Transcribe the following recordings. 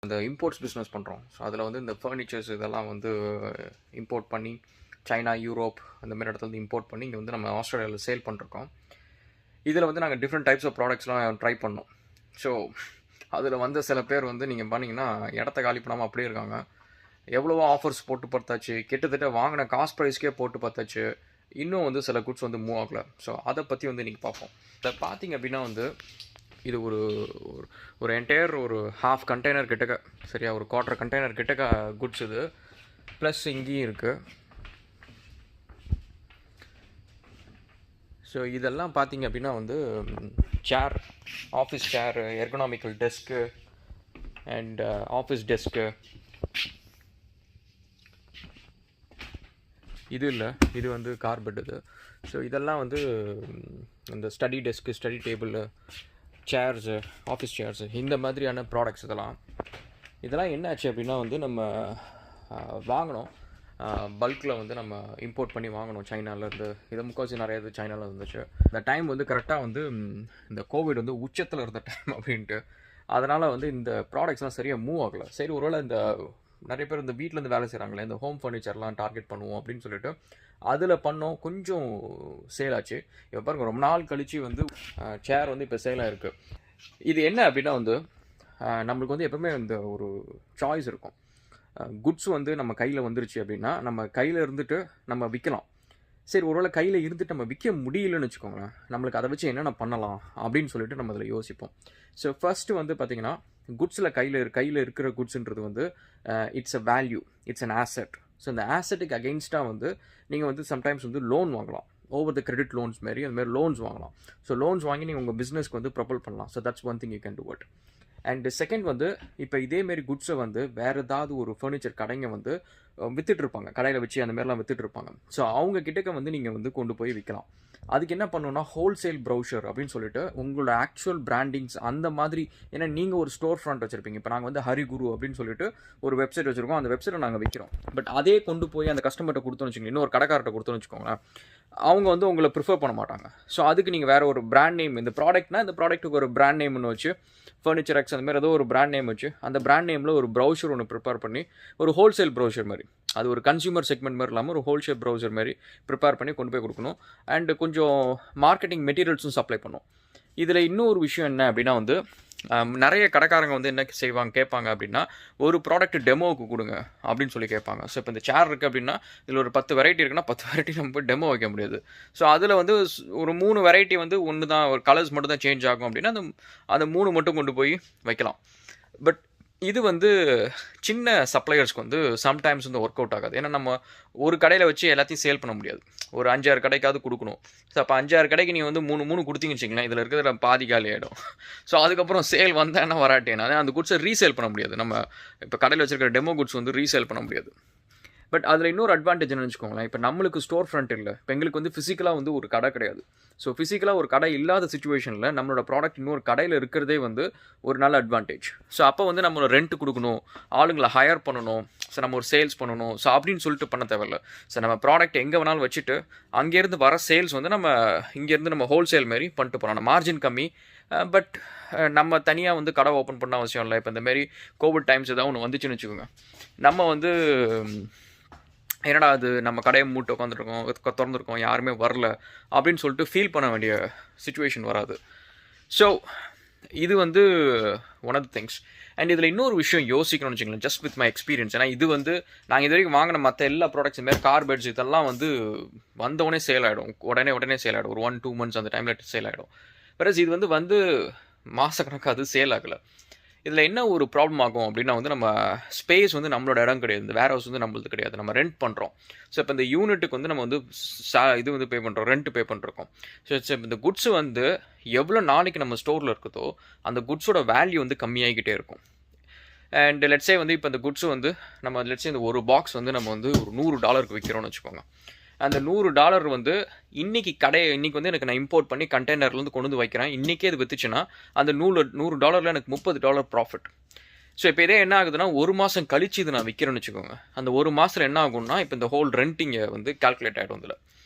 அந்த imports business பண்ணுறோம். So அதில் வந்து இந்த ஃபர்னிச்சர்ஸ் இதெல்லாம் வந்து இம்போர்ட் பண்ணி சைனா, யூரோப் அந்த மாதிரி இடத்துல இம்போர்ட் பண்ணி இங்கே வந்து நம்ம ஆஸ்திரேலியாவில் சேல் பண்ணிருக்கோம். இதில் வந்து நாங்கள் டிஃப்ரெண்ட் டைப்ஸ் ஆஃப் ப்ராடக்ட்ஸ்லாம் ட்ரை பண்ணோம். ஸோ அதில் வந்து சில பேர் வந்து நீங்கள் பண்ணிங்கன்னா இடத்த காலி பண்ணாமல் அப்படியே இருக்காங்க. எவ்வளவோ ஆஃபர்ஸ் போட்டு பார்த்தாச்சு, கிட்டத்தட்ட வாங்கின காஸ்ட் ப்ரைஸ்க்கே போட்டு பார்த்தாச்சு, இன்னும் வந்து சில குட்ஸ் வந்து மூவ் ஆகலை. ஸோ அதை பற்றி வந்து இன்றைக்கி பார்ப்போம். இதை பார்த்தீங்க அப்படின்னா வந்து இது ஒரு ஒரு என்டையர் ஒரு ஹாஃப் கண்டெய்னர் கிட்டக்க, சரியா, ஒரு குவார்ட்டர் கண்டெய்னர் கிட்டக்க குட்ஸ் இது. ப்ளஸ் இங்கேயும் இருக்குது. ஸோ இதெல்லாம் பார்த்தீங்க அப்படின்னா வந்து chair, office chair, ergonomical desk and office desk. இது இல்லை, இது வந்து கார்பெட் இது. ஸோ இதெல்லாம் வந்து இந்த study desk, study table, chairs, office chairs, இந்த மாதிரியான ப்ராடக்ட்ஸ் இதெல்லாம் என்ன ஆச்சு அப்படின்னா வந்து நம்ம வாங்கினோம். பல்கில் வந்து நம்ம இம்போர்ட் பண்ணி வாங்கணும் சைனாலேருந்து. இதை முக்கால்வாசி நிறைய இது சைனாவில் இருந்துச்சு. இந்த டைம் வந்து கரெக்டாக வந்து இந்த கோவிட் வந்து உச்சத்தில் இருந்த டைம் அப்படின்ட்டு, அதனால் வந்து இந்த ப்ராடக்ட்ஸ்லாம் சரியாக மூவ் ஆகலை. சரி, ஒருவேளை இந்த நிறைய பேர் இந்த வீட்டிலேருந்து வேலை செய்கிறாங்களே, இந்த ஹோம் ஃபர்னிச்சர்லாம் டார்கெட் பண்ணுவோம் அப்படின்னு சொல்லிட்டு அதில் பண்ணோம். கொஞ்சம் சேல் ஆச்சு. இப்போ பாருங்கள், ரொம்ப நாள் கழித்து வந்து சேர் வந்து இப்போ சேலாக இருக்குது. இது என்ன அப்படின்னா வந்து நம்மளுக்கு வந்து எப்பவுமே இந்த ஒரு சாய்ஸ் இருக்கும். குட்ஸ் வந்து நம்ம கையில் வந்துருச்சு அப்படின்னா நம்ம கையில் இருந்துட்டு நம்ம விற்கலாம். சரி, ஒருவேளை கையில் இருந்துட்டு நம்ம விற்க முடியலன்னு வச்சுக்கோங்களேன், நம்மளுக்கு அதை வச்சு என்னென்ன பண்ணலாம் அப்படின்னு சொல்லிட்டு நம்ம அதில் யோசிப்போம். ஸோ ஃபஸ்ட்டு வந்து பார்த்திங்கன்னா, குட்ஸில் கையில் இருக்கிற குட்ஸுன்றது வந்து it's a value, it's an asset. So இந்த ஆசெட்டுக்கு அகெயின்ஸ்டாக வந்து நீங்கள் வந்து சம்டைம்ஸ் வந்து லோன் வாங்கலாம். ஓவர் த கிரெடிட் லோன்ஸ் மாரி அதுமாதிரி லோன்ஸ் வாங்கலாம். ஸோ லோன்ஸ் வாங்கி நீங்கள் உங்கள் பிஸ்னஸ்க்கு வந்து ப்ரொபல் பண்ணலாம். So that's one thing you can do it. And second வந்து இப்போ இதேமாரி குட்ஸை வந்து வேறு ஏதாவது ஒரு ஃபர்னிச்சர் கடைங்க வந்து விற்றுட்ருப்பாங்க, கடையில் வச்சு அந்த மாதிரிலாம் விற்றுட்ருப்பாங்க. ஸோ அவங்க கிட்டக்க வந்து நீங்கள் வந்து கொண்டு போய் விற்கலாம். அதுக்கு என்ன பண்ணணும்னா ஹோல்சேல் ப்ரௌஷர் அப்படின்னு சொல்லிட்டு உங்களோட ஆக்சுவல் பிராண்டிங்ஸ் அந்த மாதிரி, ஏன்னா நீங்கள் ஒரு ஸ்டோர் ஃப்ரண்ட் வச்சுருப்பீங்க. இப்போ நாங்கள் வந்து ஹரிகுரு அப்படின்னு சொல்லிட்டு ஒரு வெப்சைட் வச்சுருக்கோம். அந்த வெப்சைட்டை நாங்கள் விற்கிறோம். பட் அதே கொண்டு போய் அந்த கஸ்டமர்கிட்ட கொடுத்தோன்னு வச்சுக்கோங்க, இன்னொரு கடைக்கார்ட்ட கொடுத்தோன்னு வச்சுக்கோங்களேன், அவங்க வந்து உங்களை ப்ரிஃபர் பண்ண மாட்டாங்க. ஸோ அதுக்கு நீங்கள் வேறு ஒரு பிராண்ட் நேம், இந்த ப்ராடக்ட்னா இந்த ப்ராடக்ட்டுக்கு ஒரு பிராண்ட் நேம்னு வச்சு, ஃபர்னிச்சர் எக்ஸ் அந்த மாதிரி ஏதோ ஒரு பிராண்ட் நேம் வச்சு அந்த பிராண்ட் நேமில் ஒரு ப்ரௌசர் ஒன்று ப்ரிப்பேர் பண்ணி, ஒரு ஹோல்சேல் ப்ரௌசர் மாதிரி, அது ஒரு கன்சியூமர் செக்மெண்ட் மாதிரி இல்லாமல் ஒரு ஹோல்சேல் ப்ரௌசர் மாதிரி ப்ரிப்பேர் பண்ணி கொண்டு போய் கொடுக்கணும். அண்டு கொஞ்சம் மார்க்கெட்டிங் மெட்டீரியல்ஸும் சப்ளை பண்ணும். இதில் இன்னொரு விஷயம் என்ன அப்படின்னா வந்து நிறைய கடைக்காரங்க வந்து என்ன கேட்பாங்க அப்படின்னா, ஒரு ப்ராடக்ட் டெமோவுக்கு கொடுங்க அப்படின்னு சொல்லி கேட்பாங்க. ஸோ இப்போ இந்த சேர் இருக்குது அப்படின்னா இதில் ஒரு 10 வெரைட்டி இருக்குன்னா 10 வெரைட்டி நம்ம போய் டெமோ வைக்க முடியாது. ஸோ அதில் வந்து ஒரு 3 வெரைட்டி வந்து ஒன்று தான், ஒரு கலர்ஸ் மட்டும் தான் சேஞ்ச் ஆகும் அப்படின்னா அந்த 3 மட்டும் கொண்டு போய் வைக்கலாம். பட் இது வந்து சின்ன சப்ளையர்ஸ்க்கு வந்து சம்டைம்ஸ் வந்து ஒர்க் அவுட் ஆகாது. ஏன்னா நம்ம ஒரு கடையில் வச்சு எல்லாத்தையும் சேல் பண்ண முடியாது. ஒரு 5-6 கடைக்காவது கொடுக்கணும். ஸோ அப்போ 5-6 கடைக்கு நீங்கள் வந்து 3 கொடுத்தீங்கன்னு வச்சிங்களேன், இதில் இருக்கிற பாதி காலி ஆகிடும். ஸோ அதுக்கப்புறம் சேல் வந்தேன்னா வராட்டேன்னா அந்த குட்ஸை ரீசேல் பண்ண முடியாது. நம்ம இப்போ கடையில் வச்சுருக்கிற டெமோ குட்ஸ் வந்து ரீசேல் பண்ண முடியாது. பட் அதில் இன்னொரு அட்வான்டேஜ் என்னன்னு வச்சுக்கோங்களேன், இப்போ நம்மளுக்கு ஸ்டோர் ஃப்ரண்ட் இல்லை, இப்போ எங்களுக்கு வந்து ஃபிசிக்கலாக வந்து ஒரு கடை கிடையாது. ஸோ ஃபிசிக்கலாக ஒரு கடை இல்லாத சுச்சுவேஷனில் நம்மளோட ப்ராடக்ட் இன்னொரு கடையில் இருக்கிறதே வந்து ஒரு நல்ல அட்வான்டேஜ். ஸோ அப்போ வந்து நம்ம ரெண்ட் கொடுக்கணும், ஆளுங்களை ஹையர் பண்ணணும், ஸோ நம்ம ஒரு சேல்ஸ் பண்ணணும், ஸோ அப்படின்னு சொல்லிட்டு பண்ண தேவையில்ல. ஸோ நம்ம ப்ராடக்ட் எங்கே வேணாலும் வச்சுட்டு அங்கேருந்து வர சேல்ஸ் வந்து நம்ம இங்கேருந்து நம்ம ஹோல்சேல் மாரி பண்ணிட்டு போகிறோம். நம்ம மார்ஜின் கம்மி. பட் நம்ம தனியாக வந்து கடை ஓப்பன் பண்ண அவசியம் இல்லை. இப்போ இந்தமாரி கோவிட் டைம்ஸ் ஏதாவது ஒன்று வந்துச்சுன்னு வச்சுக்கோங்க, நம்ம வந்து என்னடா அது நம்ம கடையை மூட்டு உட்காந்துருக்கோம், திறந்துருக்கோம், யாருமே வரல அப்படின்னு சொல்லிட்டு ஃபீல் பண்ண வேண்டிய சுச்சுவேஷன் வராது. ஸோ இது வந்து one of the things. And இதில் இன்னொரு விஷயம் யோசிக்கணும்னு வச்சுக்கலாம், ஜஸ்ட் வித் மை எக்ஸ்பீரியன்ஸ். ஏன்னா இது வந்து நாங்கள் இது வரைக்கும் வாங்கின மற்ற எல்லா ப்ராடக்ட்ஸ் மாரி கார்பெட்ஸ் இதெல்லாம் வந்து வந்தவுடனே சேல் ஆகிடும், உடனே சேல் ஆகிடும். ஒரு 1-2 months அந்த டைமில் சேல் ஆகிடும். வேறஸ் இது வந்து மாதக்கணக்காக அது சேல் ஆகலை. இதில் என்ன ஒரு ப்ராப்ளம் ஆகும் அப்படின்னா வந்து நம்ம ஸ்பேஸ் வந்து நம்மளோட இடம் கிடையாது, இந்த வேர் ஹவுஸ் வந்து நம்மளது கிடையாது, நம்ம ரெண்ட் பண்ணுறோம். ஸோ இப்போ இந்த யூனிட்டுக்கு வந்து நம்ம வந்து இது வந்து பே பண்ணுறோம், ரெண்ட் பே பண்ணிருக்கோம். ஸோ இந்த குட்ஸ் வந்து எவ்வளோ நாளைக்கு நம்ம ஸ்டோரில் இருக்குதோ அந்த குட்ஸோட வேல்யூ வந்து கம்மியாகிக்கிட்டே இருக்கும். அண்ட் லெட்ஸே வந்து இப்போ இந்த குட்ஸ் வந்து நம்ம லெட்ஸே இந்த ஒரு பாக்ஸ் வந்து நம்ம வந்து ஒரு $100 விற்கிறோம்னு வச்சுக்கோங்க. அந்த $100 வந்து இன்றைக்கி வந்து எனக்கு நான் இம்போர்ட் பண்ணி கண்டெய்னர்லேருந்து கொண்டு வந்து வைக்கிறேன். இன்றைக்கே இது விற்றுச்சுன்னா அந்த $100 எனக்கு $30 ப்ராஃபிட். ஸோ இப்போ இதே என்ன ஆகுதுன்னா, ஒரு மாதம் கழிச்சு இது நான் விற்கிறேன்னு வச்சுக்கோங்க. அந்த ஒரு மாதத்தில் என்ன ஆகும்னா இப்போ இந்த ஹோல் ரெண்டிங்கை வந்து கால்குலேட் ஆகிடும். இதில்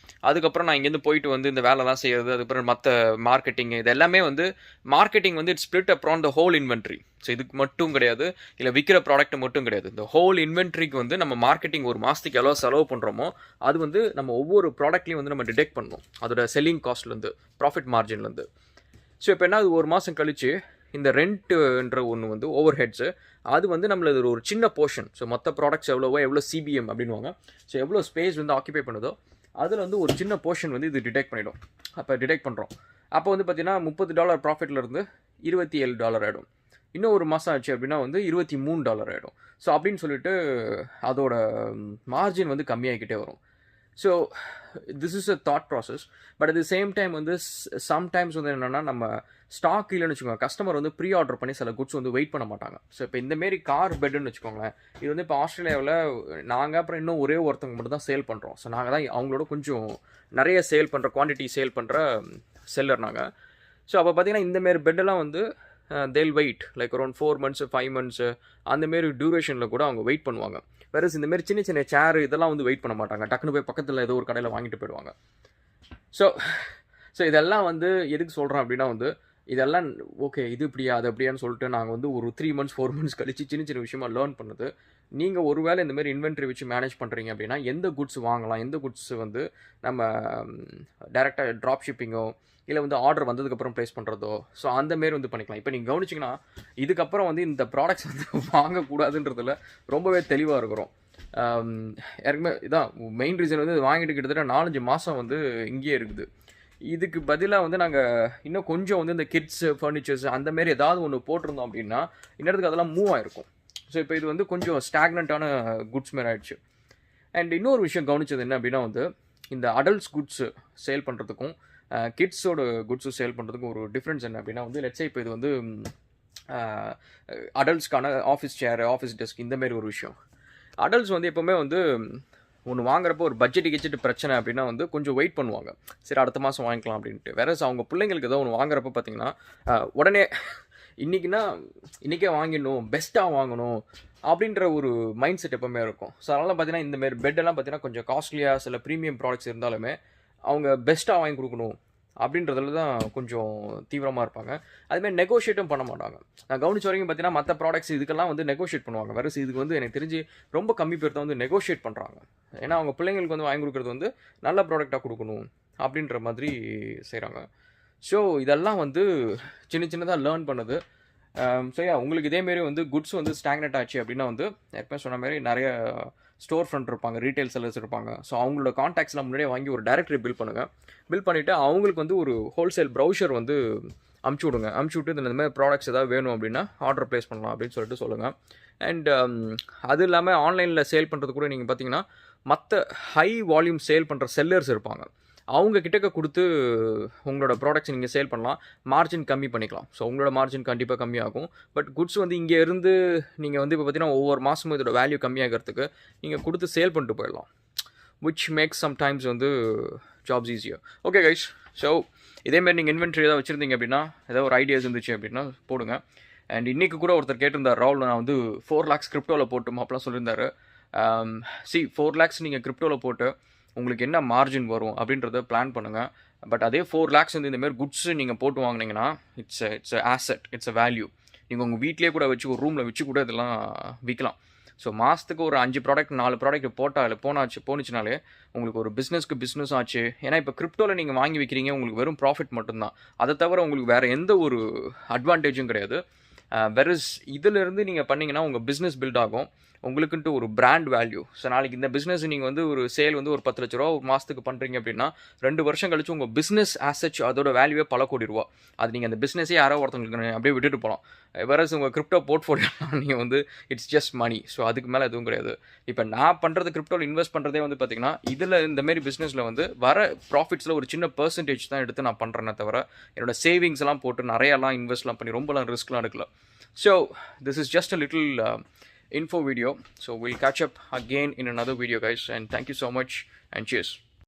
அதுக்கப்புறம் நான் இங்கேருந்து போயிட்டு வந்து இந்த வேலைலாம் செய்கிறது, அதுக்கப்புறம் மற்ற மார்க்கெட்டிங் இது எல்லாமே வந்து மார்க்கெட்டிங் வந்து it's split affront the whole inventory. So இதுக்கு மட்டும் கிடையாது, இல்லை விற்கிற ப்ராடக்ட் மட்டும் கிடையாது. இந்த ஹோல் இன்வென்ட்ரிக்கு வந்து நம்ம மார்க்கெட்டிங் ஒரு மாதத்துக்கு எவ்வளோ செலவு பண்ணுறோமோ அது வந்து நம்ம ஒவ்வொரு ப்ராடக்ட்லையும் வந்து நம்ம டிடெக்ட் பண்ணணும், அதோட செல்லிங் காஸ்ட்லேருந்து, ப்ராஃபிட் மார்ஜின்லேருந்து. ஸோ இப்போ என்ன, அது ஒரு மாதம் கழித்து இந்த ரெண்ட்டுன்ற ஒன்று வந்து ஓவர் ஹெட்ஸு, அது வந்து நம்மளது ஒரு சின்ன போர்ஷன். ஸோ மற்ற ப்ராடக்ட்ஸ் எவ்வளோ சிபிஎம் அப்படின்வாங்க. ஸோ எவ்வளோ ஸ்பேஸ் வந்து ஆக்கியபை பண்ணுதோ அதில் வந்து ஒரு சின்ன போர்ஷன் வந்து இது டிடெக்ட் பண்ணிடும். அப்போ டிடெக்ட் பண்ணுறோம், அப்போ வந்து பார்த்தீங்கன்னா $30 ப்ராஃபிட்லேருந்து $27 ஆகிடும். இன்னும் ஒரு மாதம் ஆச்சு அப்படின்னா வந்து $23 ஆகிடும். ஸோ அப்படின்னு சொல்லிட்டு அதோட மார்ஜின் வந்து கம்மியாகிக்கிட்டே வரும். So this is a thought process. But at the same time வந்து சம்டைம்ஸ் வந்து என்னென்னா, நம்ம ஸ்டாக் இல்லைன்னு வச்சுக்கோங்க, கஸ்டமர் வந்து ப்ரீ ஆர்டர் பண்ணி சில குட்ஸ் வந்து வெயிட் பண்ண மாட்டாங்க. ஸோ இப்போ இந்தமாரி கார் பெட்டுன்னு வச்சுக்கோங்களேன், இது வந்து இப்போ ஆஸ்திரேலியாவில் நாங்கள் அப்புறம் இன்னும் ஒரே ஒருத்தவங்க மட்டும் தான் சேல் பண்ணுறோம். ஸோ நாங்கள் தான் அவங்களோட கொஞ்சம் நிறைய சேல் பண்ணுற, குவான்டிட்டி சேல் பண்ணுற செல்லர் நாங்கள். ஸோ அப்போ பார்த்தீங்கன்னா இந்தமாரி பெட்டெல்லாம் வந்து தேல் wait like around 4 months 5 months அந்தமாரி டியூரேஷனில் கூட அவங்க வெயிட் பண்ணுவாங்க. வேறு இந்தமாரி சின்ன சின்ன சேர் இதெல்லாம் வந்து வெயிட் பண்ண மாட்டாங்க, டக்குன்னு போய் பக்கத்தில் ஏதோ ஒரு கடையில் வாங்கிட்டு போயிடுவாங்க. ஸோ இதெல்லாம் வந்து எதுக்கு சொல்கிறேன் அப்படின்னா வந்து, இதெல்லாம் ஓகே இது இப்படியா அது அப்படியான்னு சொல்லிட்டு நாங்கள் வந்து ஒரு 3 months 4 months கழிச்சு சின்ன சின்ன விஷயமா லேர்ன் பண்ணுது. நீங்கள் ஒரு வேளை இந்தமாரி இன்வென்ட்ரி வச்சு மேனேஜ் பண்ணுறீங்க அப்படின்னா, எந்த குட்ஸ் வாங்கலாம், எந்த குட்ஸ் வந்து நம்ம டேரெக்டாக ட்ராப் ஷிப்பிங்கோ இல்லை வந்து ஆர்டர் வந்ததுக்கப்புறம் ப்ளேஸ் பண்ணுறதோ, ஸோ அந்தமாரி வந்து பண்ணிக்கலாம். இப்போ நீங்கள் கவனிச்சிங்கன்னா இதுக்கப்புறம் வந்து இந்த ப்ராடக்ட்ஸ் வந்து வாங்கக்கூடாதுன்றதில் ரொம்பவே தெளிவாக இருக்கிறோம். யாருக்குமே இதான் மெயின் ரீசன் வந்து வாங்கிட்டு கிட்டத்தட்ட 4-5 மாதம் வந்து இங்கேயே இருக்குது. இதுக்கு பதிலாக வந்து நாங்கள் இன்னும் கொஞ்சம் வந்து இந்த கிட்ஸ் ஃபர்னிச்சர்ஸ் அந்தமாரி ஏதாவது ஒன்று போட்டிருந்தோம் அப்படின்னா இன்னத்துக்கு அதெல்லாம் மூவ் ஆகிருக்கும். ஸோ இப்போ இது வந்து கொஞ்சம் ஸ்டாக்னண்ட்டான குட்ஸ் மாரி ஆகிடுச்சு. அண்ட் இன்னொரு விஷயம் கவனிச்சது என்ன அப்படின்னா வந்து, இந்த அடல்ட்ஸ் குட்ஸு சேல் பண்ணுறதுக்கும் கிட்ஸோட குட்ஸு சேல் பண்ணுறதுக்கும் ஒரு டிஃப்ரென்ஸ் என்ன அப்படின்னா வந்து, லெட்ஸே இப்போ இது வந்து அடல்ட்ஸ்க்கான ஆஃபீஸ் சேர், ஆஃபீஸ் டெஸ்க் இந்தமாரி ஒரு விஷயம். அடல்ட்ஸ் வந்து எப்போவுமே வந்து ஒன்று வாங்குறப்போ ஒரு பட்ஜெட்டு பிரச்சனை அப்படின்னா வந்து கொஞ்சம் வெயிட் பண்ணுவாங்க, சரி அடுத்த மாதம் வாங்கிக்கலாம் அப்படின்ட்டு. வேற அவங்க பிள்ளைங்களுக்கு ஏதோ ஒன்று வாங்குறப்போ பார்த்தீங்கன்னா உடனே இன்றைக்கே வாங்கிடணும், பெஸ்ட்டாக வாங்கணும் அப்படின்ற ஒரு மைண்ட் செட் எப்போவுமே இருக்கும். ஸோ அதனால் பார்த்தீங்கன்னா இந்தமாரி பெட்டெல்லாம் பார்த்தீங்கன்னா கொஞ்சம் காஸ்ட்லியாக சில ப்ரீமியம் ப்ராடக்ட்ஸ் இருந்தாலுமே அவங்க பெஸ்ட்டாக வாங்கி கொடுக்கணும் அப்படின்றதுல தான் கொஞ்சம் தீவிரமாக இருப்பாங்க. அதுமாதிரி நெகோஷியேட்டும் பண்ண மாட்டாங்க. நான் கவனிச்ச வரைக்கும் பார்த்தீங்கன்னா மற்ற ப்ராடக்ட்ஸ் இதுக்கெல்லாம் வந்து நெகோஷியேட் பண்ணுவாங்க. வேறு இதுக்கு வந்து எனக்கு தெரிஞ்சு ரொம்ப கம்மி பேர் தான் வந்து நெகோஷியேட் பண்ணுறாங்க. ஏன்னா அவங்க பிள்ளைங்களுக்கு வந்து வாங்கி கொடுக்குறது வந்து நல்ல ப்ராடக்டாக கொடுக்கணும் அப்படின்ற மாதிரி செய்கிறாங்க. ஸோ இதெல்லாம் வந்து சின்னதாக லேர்ன் பண்ணுது. ஸோ உங்களுக்கு இதேமாரி வந்து குட்ஸ் வந்து ஸ்டாக்னேட் ஆச்சு அப்படின்னா வந்து ஏற்கனவே சொன்ன மாதிரி நிறைய ஸ்டோர் ஃப்ரண்ட் இருப்பாங்க, ரீட்டைல் செல்லர்ஸ் இருப்பாங்க. ஸோ அவங்களோட கான்டாக்ட்ஸ்லாம் முன்னாடியே வாங்கி ஒரு டைரக்டரி பில் பண்ணுங்கள். பில் பண்ணிவிட்டு அவங்களுக்கு வந்து ஒரு ஹோல்சேல் ப்ரௌச்சர் வந்து அமுச்சு விடுங்க. அமுச்சு விட்டு இந்த மாதிரி ப்ராடக்ட்ஸ் ஏதாவது வேணும் அப்படின்னா ஆர்டர் ப்ளேஸ் பண்ணலாம் அப்படின்னு சொல்லிட்டு சொல்லுங்கள். அண்ட் அது இல்லாமல் ஆன்லைனில் சேல் பண்ணுறது கூட நீங்கள் பார்த்தீங்கன்னா மற்ற ஹை வால்யூம் சேல் பண்ணுற செல்லர்ஸ் இருப்பாங்க, அவங்க கிட்டக்க கொடுத்து உங்களோட ப்ராடக்ட்ஸ் நீங்கள் சேல் பண்ணலாம், மார்ஜின் கம்மி பண்ணிக்கலாம். ஸோ உங்களோட மார்ஜின் கண்டிப்பாக கம்மியாகும். பட் குட்ஸ் வந்து இங்கே இருந்து நீங்கள் வந்து இப்போ பார்த்தீங்கன்னா ஒவ்வொரு மாதமும் இதோட வேல்யூ கம்மியாகிறதுக்கு நீங்கள் கொடுத்து சேல் பண்ணிட்டு போயிடலாம், விச் மேக்ஸ் சம்டைம்ஸ் வந்து ஜாப்ஸ் ஈஸியாக. ஓகே கைஸ், ஸோ இதேமாரி நீங்கள் இன்வென்ட்ரி ஏதாவது வச்சுருந்தீங்க அப்படின்னா, ஏதாவது ஒரு ஐடியாஸ் இருந்துச்சு அப்படின்னா போடுங்க. அண்ட் இன்றைக்கி கூட ஒருத்தர் கேட்டிருந்தார், ராகுல் நான் வந்து 4 lakhs கிரிப்டோவில் போட்டுமா அப்படிலாம் சொல்லியிருந்தாரு. 4 lakhs நீங்கள் கிரிப்டோவில் போட்டு உங்களுக்கு என்ன மார்ஜின் வரும் அப்படின்றத பிளான் பண்ணுங்கள். பட் அதே 4 lakhs வந்து இந்தமாரி குட்ஸு நீங்கள் போட்டு வாங்கினீங்கன்னா it's asset, it's a value. நீங்கள் உங்கள் வீட்லேயே கூட வச்சு ஒரு ரூமில் வச்சு கூட இதெல்லாம் விற்கலாம். ஸோ மாதத்துக்கு ஒரு 5 ப்ராடக்ட் 4 ப்ராடக்ட் போணுச்சுனாலே உங்களுக்கு ஒரு பிஸ்னஸ் ஆச்சு. ஏன்னா இப்போ கிரிப்டோவில் நீங்கள் வாங்கி விற்கிறீங்க, உங்களுக்கு வெறும் ப்ராஃபிட் மட்டும்தான், அதை தவிர உங்களுக்கு வேறு எந்த ஒரு அட்வான்டேஜும் கிடையாது. வெரஸ் இதிலிருந்து நீங்கள் பண்ணிங்கன்னா உங்கள் பிஸ்னஸ் பில்ட் ஆகும், உங்களுக்குன்ட்டு ஒரு பிராண்ட் வேல்யூ. ஸோ நாளைக்கு இந்த பிஸ்னஸ் நீங்கள் வந்து ஒரு சேல் வந்து ஒரு 10 லட்ச ரூபா ஒரு மாதத்துக்கு பண்ணுறீங்க அப்படின்னா 2 வருஷம் கழிச்சு உங்கள் பிஸ்னஸ் ஆசெட் அதோட வேல்யூவே பல கோடி ரூபா. அது நீங்கள் அந்த பிஸ்னஸே யாரோ ஒருத்தவங்களுக்கு அப்படியே விட்டுட்டு போகலாம். வேறஸ் உங்கள் கிரிப்டோ போர்ட்ஃபோலியோ நீங்கள் வந்து இட்ஸ் ஜஸ்ட் மணி. ஸோ அதுக்கு மேலே எதுவும் கிடையாது. இப்போ நான் பண்ணுறது கிரிப்டோவில் இன்வெஸ்ட் பண்ணுறதே வந்து பார்த்திங்கன்னா இதில் இந்தமாரி பிஸ்னஸில் வந்து வர ப்ராஃபிட்ஸில் ஒரு சின்ன பெர்சன்டேஜ் தான் எடுத்து நான் பண்ணுறேன்னே தவிர என்னோட சேவிங்ஸ் எல்லாம் போட்டு நிறையாலாம் இன்வெஸ்ட்லாம் பண்ணி ரொம்பலாம் ரிஸ்க்லாம் எடுக்கல. So this is just a little info video. So we'll catch up again in another video guys, and thank you so much and cheers.